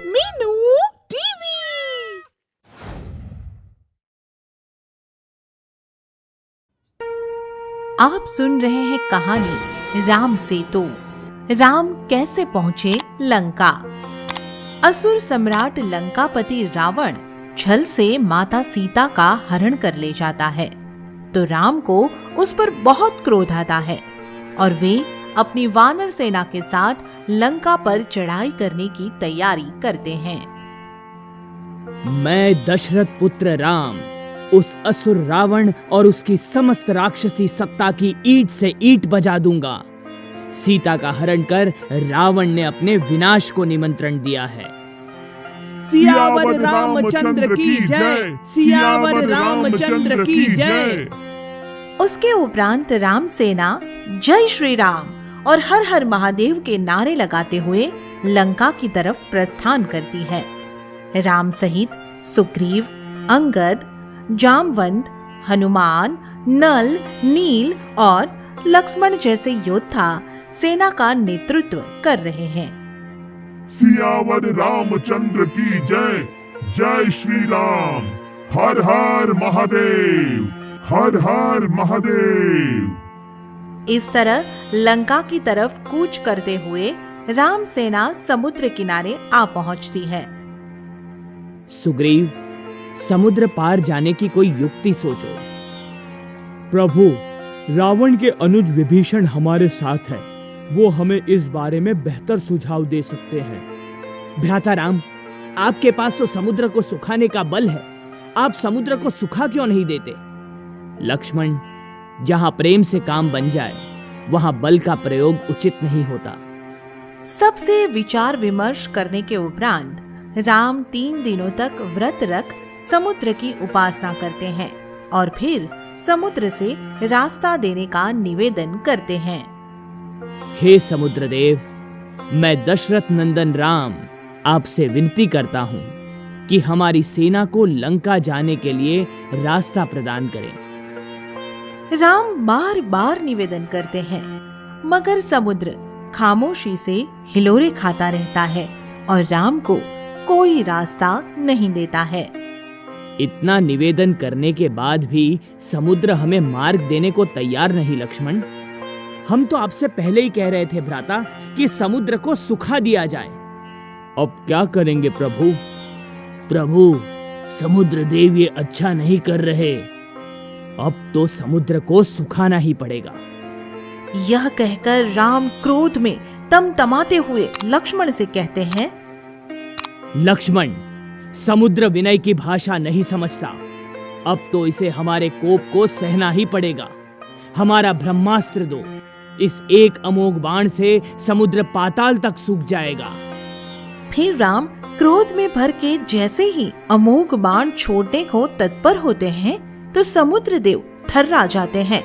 Meenu TV. आप सुन रहे हैं कहानी राम सेतु। राम कैसे पहुंचे लंका। असुर सम्राट लंकापति रावण छल से माता सीता का हरण कर ले जाता है, तो राम को उस पर बहुत क्रोध आता है और वे अपनी वानर सेना के साथ लंका पर चढ़ाई करने की तैयारी करते हैं। मैं दशरथ पुत्र राम उस असुर रावण और उसकी समस्त राक्षसी सत्ता की ईंट से ईंट बजा दूंगा। सीता का हरण कर रावण ने अपने विनाश को निमंत्रण दिया है। सियावर रामचंद्र की जय, सियावर रामचंद्र की जय। उसके उपरांत राम सेना जय श्री राम और हर हर महादेव के नारे लगाते हुए लंका की तरफ प्रस्थान करती है। राम सहित सुग्रीव, अंगद, जामवंत, हनुमान, नल, नील और लक्ष्मण जैसे योद्धा सेना का नेतृत्व कर रहे हैं। सियावर रामचंद्र की जय, जय श्री राम। हर हर महादेव, हर हर महादेव। इस तरह लंका की तरफ कूच करते हुए राम सेना समुद्र किनारे आ पहुंचती है। सुग्रीव, समुद्र पार जाने की कोई युक्ति सोचो। प्रभु, रावण के अनुज विभीषण हमारे साथ है, वो हमें इस बारे में बेहतर सुझाव दे सकते हैं। भ्राता राम, आपके पास तो समुद्र को सुखाने का बल है, आप समुद्र को सुखा क्यों नहीं देते? लक्ष्मण, जहां प्रेम से काम बन जाए वहां बल का प्रयोग उचित नहीं होता। सबसे विचार विमर्श करने के उपरांत राम 3 दिनों तक व्रत रख समुद्र की उपासना करते हैं और फिर समुद्र से रास्ता देने का निवेदन करते हैं। हे समुद्र देव, मैं दशरथ नंदन राम आपसे विनती करता हूँ कि हमारी सेना को लंका जाने के लिए रास्ता प्रदान करें। राम बार बार निवेदन करते हैं, मगर समुद्र खामोशी से हिलोरे खाता रहता है और राम को कोई रास्ता नहीं देता है। इतना निवेदन करने के बाद भी समुद्र हमें मार्ग देने को तैयार नहीं। लक्ष्मण, हम तो आपसे पहले ही कह रहे थे भ्राता कि समुद्र को सुखा दिया जाए। अब क्या करेंगे प्रभु? प्रभु, समुद्र देव ये अच्छा नहीं कर रहे। अब तो समुद्र को सुखाना ही पड़ेगा। यह कहकर राम क्रोध में तमतमाते हुए लक्ष्मण से कहते हैं, लक्ष्मण, समुद्र विनय की भाषा नहीं समझता। अब तो इसे हमारे कोप को सहना ही पड़ेगा। हमारा ब्रह्मास्त्र दो, इस एक अमोघ बाण से समुद्र पाताल तक सूख जाएगा। फिर राम क्रोध में भर के जैसे ही अमोघ बाण छोड़ने को तत्पर होते हैं तो समुद्र देव थर्रा जाते हैं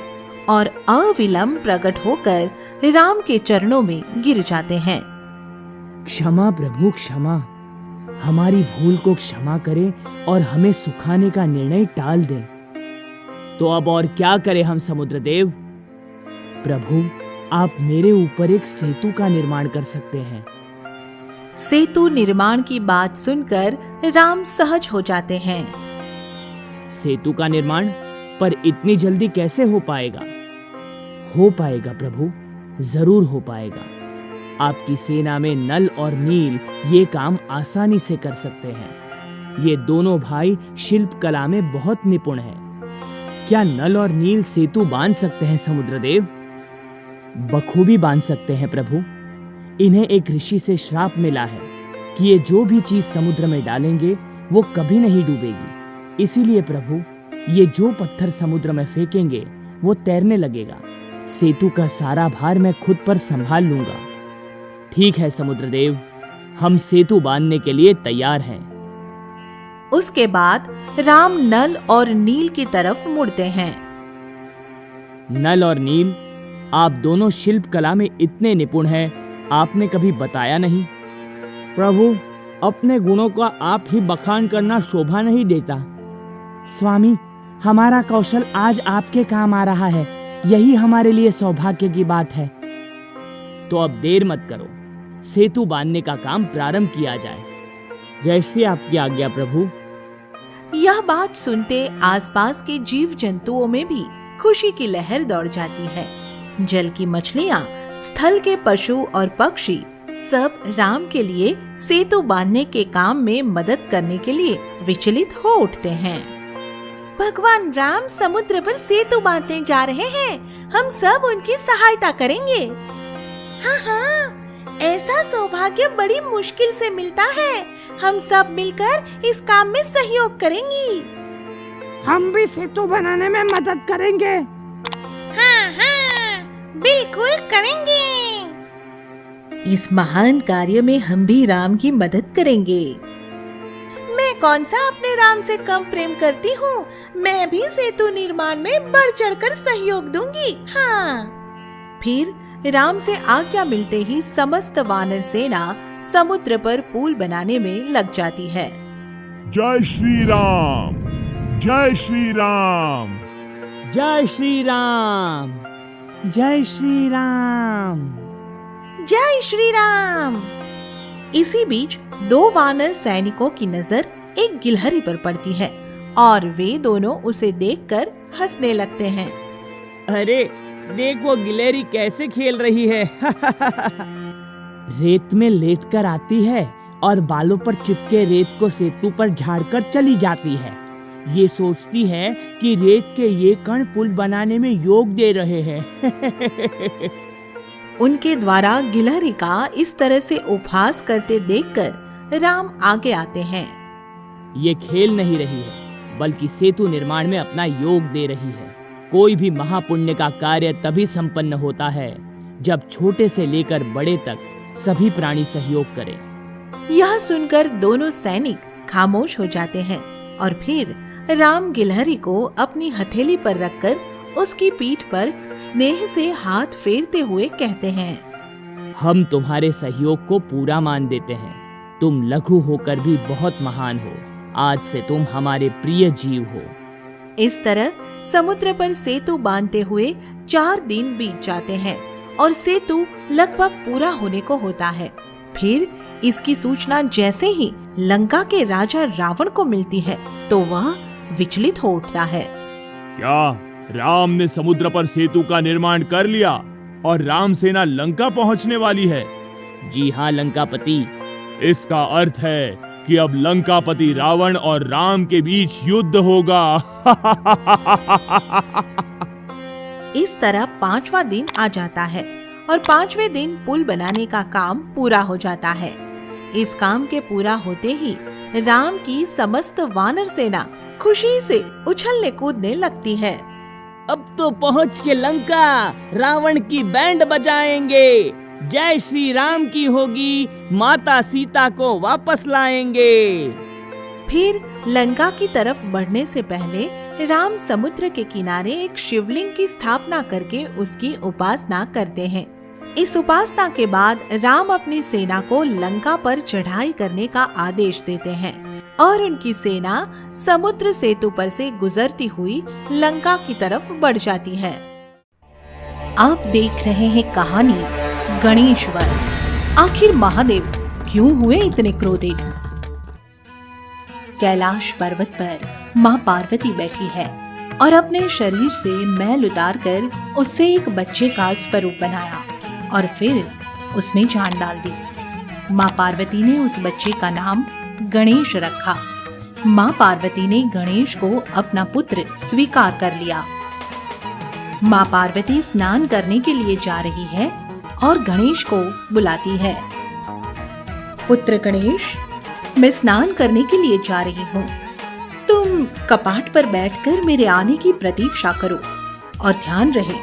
और अविलंब प्रकट होकर राम के चरणों में गिर जाते हैं। क्षमा प्रभु, क्षमा। हमारी भूल को क्षमा करें और हमें सुखाने का निर्णय टाल दें। तो अब और क्या करें हम समुद्र देव? प्रभु, आप मेरे ऊपर एक सेतु का निर्माण कर सकते हैं। सेतु निर्माण की बात सुनकर राम सहज हो जाते हैं। सेतु का निर्माण? पर इतनी जल्दी कैसे हो पाएगा? हो पाएगा प्रभु, जरूर हो पाएगा। आपकी सेना में नल और नील ये काम आसानी से कर सकते हैं। ये दोनों भाई शिल्प कला में बहुत निपुण हैं। क्या नल और नील सेतु बांध सकते हैं समुद्रदेव? बखूबी बांध सकते हैं प्रभु। इन्हें एक ऋषि से श्राप मिला है कि ये जो भी चीज समुद्र में डालेंगे वो कभी नहीं डूबेगी। इसीलिए प्रभु, ये जो पत्थर समुद्र में फेंकेंगे वो तैरने लगेगा। सेतु का सारा भार मैं खुद पर संभाल लूंगा। ठीक है समुद्रदेव, हम सेतु बांधने के लिए तैयार हैं। उसके बाद राम नल और नील की तरफ मुड़ते हैं। नल और नील, आप दोनों शिल्प कला में इतने निपुण हैं, आपने कभी बताया नहीं। प्रभु, अपने गुणों का आप ही बखान करना शोभा नहीं देता। स्वामी, हमारा कौशल आज आपके काम आ रहा है, यही हमारे लिए सौभाग्य की बात है। तो अब देर मत करो, सेतु बांधने का काम प्रारंभ किया जाए। जैसी आपकी आज्ञा प्रभु। यह बात सुनते आसपास के जीव जंतुओं में भी खुशी की लहर दौड़ जाती है। जल की मछलियाँ, स्थल के पशु और पक्षी सब राम के लिए सेतु बांधने के काम में मदद करने के लिए विचलित हो उठते हैं। भगवान राम समुद्र पर सेतु बांधने जा रहे हैं, हम सब उनकी सहायता करेंगे। हाँ हाँ, ऐसा सौभाग्य बड़ी मुश्किल से मिलता है। हम सब मिलकर इस काम में सहयोग करेंगे। हम भी सेतु बनाने में मदद करेंगे। हाँ हाँ, बिल्कुल करेंगे। इस महान कार्य में हम भी राम की मदद करेंगे। मैं कौन सा अपने राम से कम प्रेम करती हूँ, मैं भी सेतु निर्माण में बढ़ चढ़कर सहयोग दूंगी। हाँ। फिर राम से आज्ञा मिलते ही समस्त वानर सेना समुद्र पर पुल बनाने में लग जाती है। जय श्री राम, जय श्री राम। जय श्री राम, जय श्री राम, जय श्री राम। इसी बीच दो वानर सैनिकों की नजर एक गिलहरी पर पड़ती है और वे दोनों उसे देखकर हंसने लगते हैं। अरे देख वो गिलहरी कैसे खेल रही है। रेत में लेटकर आती है और बालों पर चिपके रेत को सेतु पर झाड़कर चली जाती है। ये सोचती है कि रेत के ये कण पुल बनाने में योग दे रहे हैं। उनके द्वारा गिलहरी का इस तरह से उपहास करते देखकर राम आगे आते हैं। ये खेल नहीं रही है, बल्कि सेतु निर्माण में अपना योग दे रही है। कोई भी महापुण्य का कार्य तभी संपन्न होता है जब छोटे से लेकर बड़े तक सभी प्राणी सहयोग करें। यह सुनकर दोनों सैनिक खामोश हो जाते हैं और फिर राम गिलहरी को अपनी हथेली पर रखकर उसकी पीठ पर स्नेह से हाथ फेरते हुए कहते हैं, हम तुम्हारे सहयोग को पूरा मान देते हैं। तुम लघु होकर भी बहुत महान हो। आज से तुम हमारे प्रिय जीव हो। इस तरह समुद्र पर सेतु बांधते हुए 4 दिन बीत जाते हैं और सेतु लगभग पूरा होने को होता है। फिर इसकी सूचना जैसे ही लंका के राजा रावण को मिलती है तो वह विचलित हो उठता है। क्या राम ने समुद्र पर सेतु का निर्माण कर लिया और राम सेना लंका पहुंचने वाली है? जी हाँ लंकापति। इसका अर्थ है कि अब लंकापति रावण और राम के बीच युद्ध होगा। इस तरह 5वां दिन आ जाता है और 5वें दिन पुल बनाने का काम पूरा हो जाता है। इस काम के पूरा होते ही राम की समस्त वानर सेना खुशी से उछलने कूदने लगती है। अब तो पहुंच के लंका रावण की बैंड बजाएंगे। जय श्री राम की होगी, माता सीता को वापस लाएंगे। फिर लंका की तरफ बढ़ने से पहले राम समुद्र के किनारे एक शिवलिंग की स्थापना करके उसकी उपासना करते हैं। इस उपासना के बाद राम अपनी सेना को लंका पर चढ़ाई करने का आदेश देते हैं और उनकी सेना समुद्र सेतु पर से गुजरती हुई लंका की तरफ बढ़ जाती है। आप देख रहे हैं कहानी गणेश वध। आखिर महादेव क्यों हुए इतने क्रोधित? कैलाश पर्वत पर माँ पार्वती बैठी है और अपने शरीर से मैल उतारकर उससे एक बच्चे का स्वरूप बनाया और फिर उसमें जान डाल दी। माँ पार्वती ने उस बच्चे का नाम गणेश रखा। माँ पार्वती ने गणेश को अपना पुत्र स्वीकार कर लिया। माँ पार्वती स्नान करने के लिए जा रही है और गणेश को बुलाती है। पुत्र गणेश, मैं स्नान करने के लिए जा रही हूँ। तुम कपाट पर बैठकर मेरे आने की प्रतीक्षा करो और ध्यान रहे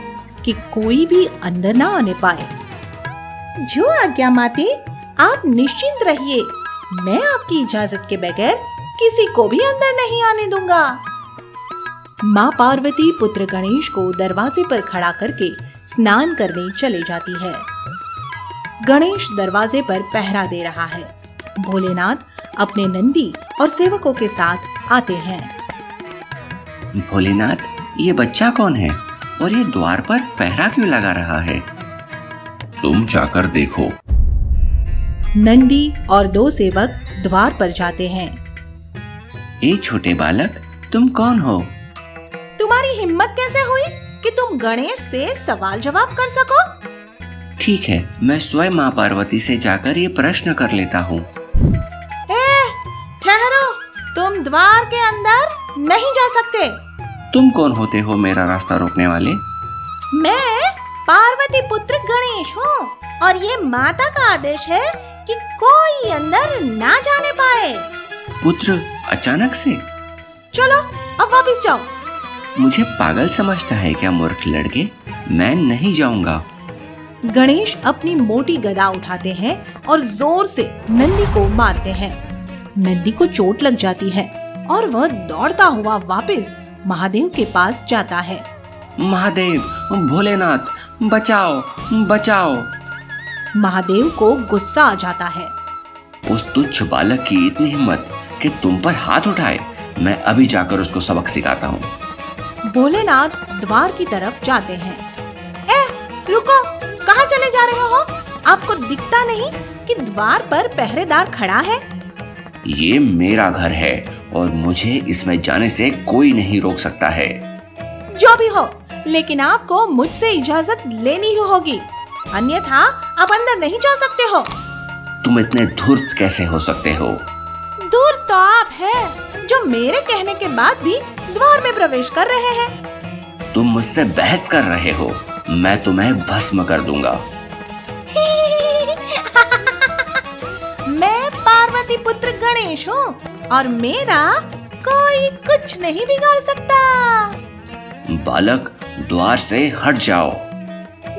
कि कोई भी अंदर ना आने पाए। जो आज्ञा माते, आप निश्चिंत रहिए। मैं आपकी इजाजत के बगैर किसी को भी अंदर नहीं आने दूंगा। माँ पार्वती पुत्र गणेश को दरवाजे पर खड़ा करके स्नान करने चले जाती है। गणेश दरवाजे पर पहरा दे रहा है। भोलेनाथ अपने नंदी और सेवकों के साथ आते हैं। भोलेनाथ, ये बच्चा कौन है और ये द्वार पर पहरा क्यों लगा रहा है? तुम जाकर देखो। नंदी और 2 सेवक द्वार पर जाते हैं। ए छोटे बालक, तुम कौन हो? तुम्हारी हिम्मत कैसे हुई कि तुम गणेश से सवाल जवाब कर सको? ठीक है, मैं स्वयं माँ पार्वती से जाकर ये प्रश्न कर लेता हूँ। ठहरो, तुम द्वार के अंदर नहीं जा सकते। तुम कौन होते हो मेरा रास्ता रोकने वाले? मैं पार्वती पुत्र गणेश हूँ और ये माता का आदेश है कि कोई अंदर ना जाने पाए। पुत्र अचानक से? चलो अब वापस जाओ। मुझे पागल समझता है क्या मूर्ख लड़के? मैं नहीं जाऊंगा। गणेश अपनी मोटी गदा उठाते हैं और जोर से नंदी को मारते हैं। नंदी को चोट लग जाती है और वह दौड़ता हुआ वापस महादेव के पास जाता है। महादेव, भोलेनाथ, बचाओ बचाओ। महादेव को गुस्सा आ जाता है। उस तुच्छ बालक की इतनी हिम्मत कि तुम पर हाथ उठाए। मैं अभी जाकर उसको सबक सिखाता हूँ। भोलेनाथ द्वार की तरफ जाते हैं। रुको, कहाँ चले जा रहे हो? आपको दिखता नहीं कि द्वार पर पहरेदार खड़ा है? ये मेरा घर है और मुझे इसमें जाने से कोई नहीं रोक सकता है। जो भी हो, लेकिन आपको मुझसे इजाजत लेनी ही होगी, अन्यथा आप अंदर नहीं जा सकते हो। तुम इतने धूर्त कैसे हो सकते हो? दूर तो आप हैं, जो मेरे कहने के बाद भी द्वार में प्रवेश कर रहे हैं। तुम मुझसे बहस कर रहे हो। मैं तुम्हें भस्म कर दूंगा। मैं पार्वती पुत्र गणेश हूँ और मेरा कोई कुछ नहीं बिगाड़ सकता। बालक, द्वार से हट जाओ।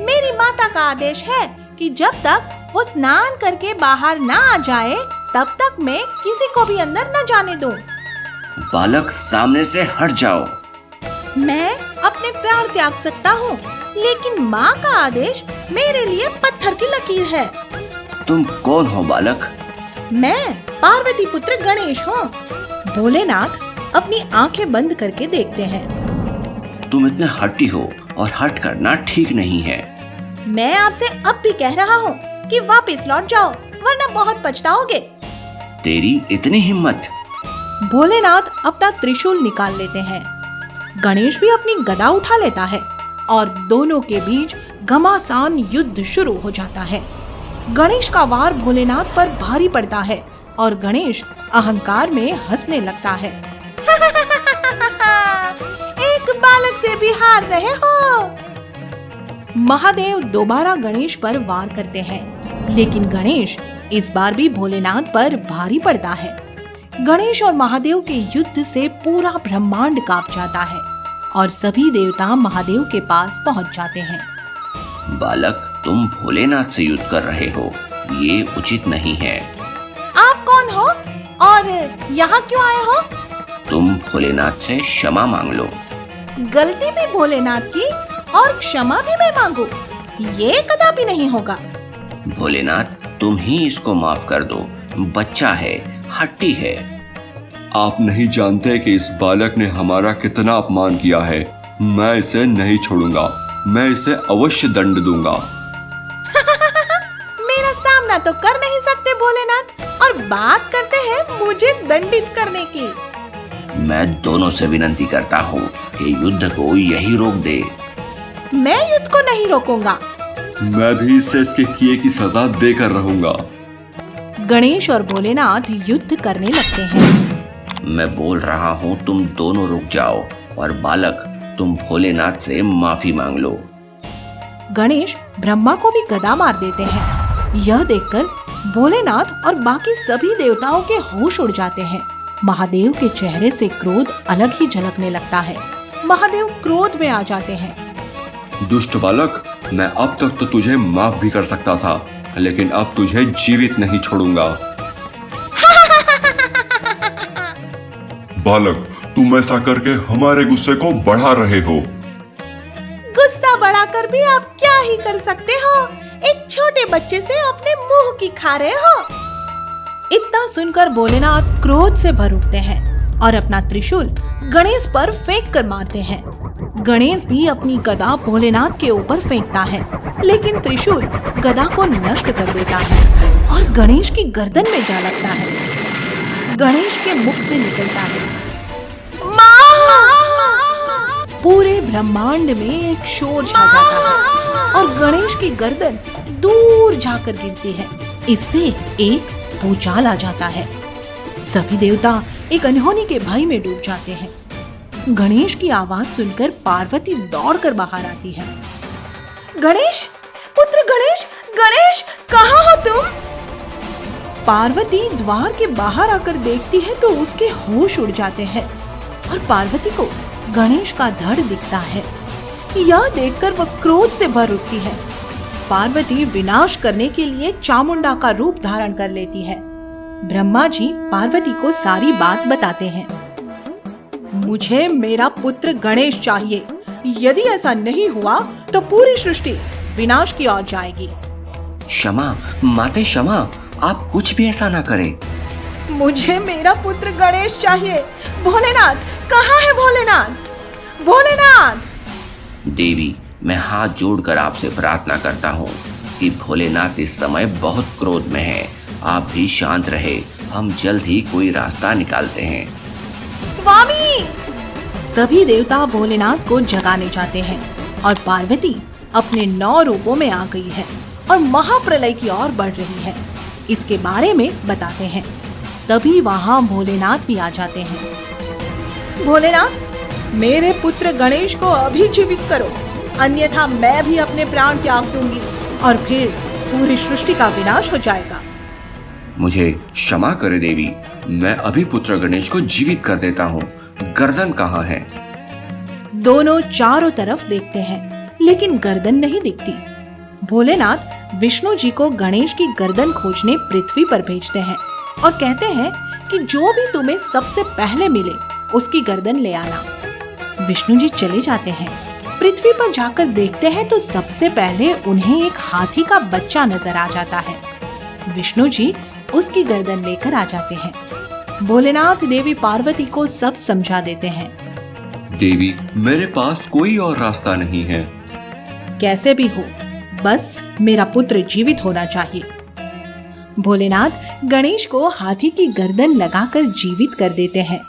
मेरी माता का आदेश है कि जब तक वो स्नान करके बाहर ना आ जाए तब तक मैं किसी को भी अंदर न जाने दूं। बालक, सामने से हट जाओ। मैं अपने प्राण त्याग सकता हूँ, लेकिन माँ का आदेश मेरे लिए पत्थर की लकीर है। तुम कौन हो बालक? मैं पार्वती पुत्र गणेश हूँ। भोलेनाथ अपनी आंखें बंद करके देखते हैं। तुम इतने हट्टी हो और हट करना ठीक नहीं है। मैं आपसे अब भी कह रहा हूँ कि वापस लौट जाओ, वरना बहुत पछताओगे। तेरी इतनी हिम्मत? भोलेनाथ अपना त्रिशूल निकाल लेते हैं। गणेश भी अपनी गदा उठा लेता है और दोनों के बीच घमासान युद्ध शुरू हो जाता है। गणेश का वार भोलेनाथ पर भारी पड़ता है और गणेश अहंकार में हंसने लगता है। एक बालक से भी हार रहे हो। महादेव दोबारा गणेश पर वार करते हैं, लेकिन गणेश इस बार भी भोलेनाथ पर भारी पड़ता है। गणेश और महादेव के युद्ध से पूरा ब्रह्मांड कांप जाता है और सभी देवता महादेव के पास पहुंच जाते हैं। बालक, तुम भोलेनाथ से युद्ध कर रहे हो, ये उचित नहीं है। आप कौन हो और यहाँ क्यों आए हो? तुम भोलेनाथ से क्षमा मांग लो। गलती भी भोलेनाथ की और क्षमा भी मैं मांगू? ये कदापि नहीं होगा। भोलेनाथ, तुम ही इसको माफ कर दो। बच्चा है, हट्टी है। आप नहीं जानते कि इस बालक ने हमारा कितना अपमान किया है। मैं इसे नहीं छोड़ूंगा। मैं इसे अवश्य दंड दूंगा। मेरा सामना तो कर नहीं सकते भोलेनाथ और बात करते हैं मुझे दंडित करने की। मैं दोनों से विनती करता हूँ कि युद्ध को यही रोक दे। मैं युद्ध को नहीं रोकूंगा। मैं भी इसे इसके किए की सजा देकर रहूंगा। गणेश और भोलेनाथ युद्ध करने लगते हैं। मैं बोल रहा हूँ, तुम दोनों रुक जाओ और बालक, तुम भोलेनाथ से माफी मांग लो। गणेश ब्रह्मा को भी गदा मार देते हैं। यह देखकर भोलेनाथ और बाकी सभी देवताओं के होश उड़ जाते हैं। महादेव के चेहरे से क्रोध अलग ही झलकने लगता है। महादेव क्रोध में आ जाते हैं। दुष्ट बालक, मैं अब तक तो तुझे माफ भी कर सकता था, लेकिन अब तुझे जीवित नहीं छोड़ूंगा। बालक, तुम ऐसा करके हमारे गुस्से को बढ़ा रहे हो। गुस्सा बढ़ाकर भी आप क्या ही कर सकते हो? एक छोटे बच्चे से अपने मुंह की खा रहे हो। इतना सुनकर भोलेनाथ क्रोध से भर उठते हैं और अपना त्रिशूल गणेश पर फेंक कर मारते हैं। गणेश भी अपनी गदा भोलेनाथ के ऊपर फेंकता है, लेकिन त्रिशूल गदा को नष्ट कर देता है और गणेश की गर्दन में जा लगता है। गणेश के मुख से निकलता है। माँ! पूरे ब्रह्मांड में एक शोर छा जाता है और गणेश की गर्दन दूर जाकर गिरती है। इससे एक भूचाल आ जाता है। सभी देवता एक अनहोनी के भय में डूब जाते हैं। गणेश की आवाज सुनकर पार्वती दौड़कर बाहर आती है। गणेश, पुत्र गणेश, गणेश, कहाँ हो तुम? पार्वती द्वार के बाहर आकर देखती है तो उसके होश उड़ जाते हैं और पार्वती को गणेश का धड़ दिखता है। यह देखकर वह क्रोध से भर उठती है। पार्वती विनाश करने के लिए चामुंडा का रूप धारण कर लेती है। ब्रह्मा जी पार्वती को सारी बात बताते हैं। मुझे मेरा पुत्र गणेश चाहिए। यदि ऐसा नहीं हुआ तो पूरी सृष्टि विनाश की ओर जाएगी। क्षमा माते क्षमा, आप कुछ भी ऐसा ना करें। मुझे मेरा पुत्र गणेश चाहिए। भोलेनाथ, कहाँ है भोलेनाथ? भोलेनाथ! देवी, मैं हाथ जोड़कर आपसे प्रार्थना करता हूँ कि भोलेनाथ इस समय बहुत क्रोध में है। आप भी शांत रहे, हम जल्द ही कोई रास्ता निकालते हैं। स्वामी! सभी देवता भोलेनाथ को जगाने जाते हैं और पार्वती अपने 9 रूपों में आ गई है और महाप्रलय की ओर बढ़ रही है। इसके बारे में बताते हैं। तभी वहाँ भोलेनाथ भी आ जाते हैं। भोलेनाथ, मेरे पुत्र गणेश को अभी जीवित करो, अन्यथा मैं भी अपने प्राण त्याग दूंगी और फिर पूरी सृष्टि का विनाश हो जाएगा। मुझे क्षमा करे देवी, मैं अभी पुत्र गणेश को जीवित कर देता हूँ। गर्दन कहाँ है? दोनों चारों तरफ देखते हैं लेकिन गर्दन नहीं दिखती। भोलेनाथ विष्णु जी को गणेश की गर्दन खोजने पृथ्वी पर भेजते हैं और कहते हैं कि जो भी तुम्हें सबसे पहले मिले उसकी गर्दन ले आना। विष्णु जी चले जाते हैं। पृथ्वी पर जाकर देखते हैं तो सबसे पहले उन्हें एक हाथी का बच्चा नजर आ जाता है। विष्णु जी उसकी गर्दन लेकर आ जाते हैं। भोलेनाथ देवी पार्वती को सब समझा देते हैं। देवी, मेरे पास कोई और रास्ता नहीं है। कैसे भी हो, बस मेरा पुत्र जीवित होना चाहिए। भोलेनाथ गणेश को हाथी की गर्दन लगाकर जीवित कर देते हैं।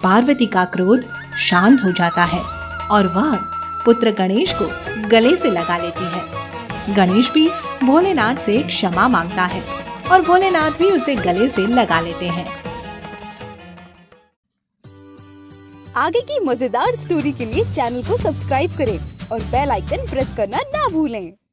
पार्वती का क्रोध शांत हो जाता है और वह पुत्र गणेश को गले से लगा लेती है। गणेश भी भोलेनाथ से क्षमा मांगता है और भोलेनाथ भी उसे गले से लगा लेते हैं। आगे की मजेदार स्टोरी के लिए चैनल को सब्सक्राइब करें और बेल आइकन प्रेस करना ना भूलें।